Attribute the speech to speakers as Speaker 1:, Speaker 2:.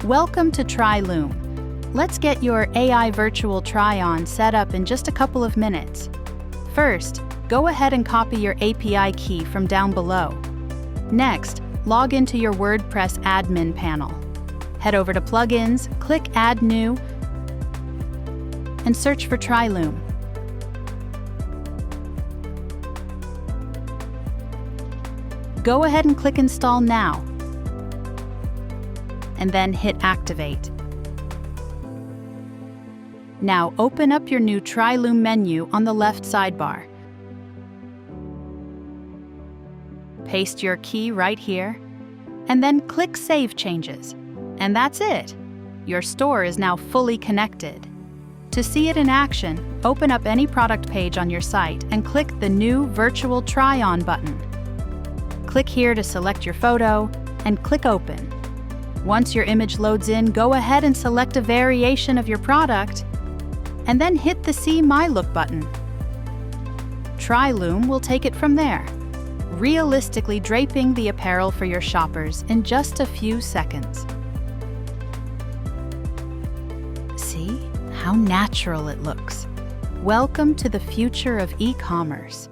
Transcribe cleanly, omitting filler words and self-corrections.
Speaker 1: Welcome to TryLoom. Let's get your AI Virtual Try-On set up in just a couple of minutes. First, go ahead and copy your API key from down below. Next, log into your WordPress admin panel. Head over to Plugins, click Add New, and search for TryLoom. Go ahead and click Install Now, and then hit Activate. Now open up your new TryLoom menu on the left sidebar. Paste your key right here, and then click Save Changes. And that's it! Your store is now fully connected. To see it in action, open up any product page on your site and click the new Virtual Try-On button. Click here to select your photo, and click Open. Once your image loads in, go ahead and select a variation of your product, and then hit the See My Look button. TryLoom will take it from there, realistically draping the apparel for your shoppers in just a few seconds. See how natural it looks? Welcome to the future of e-commerce.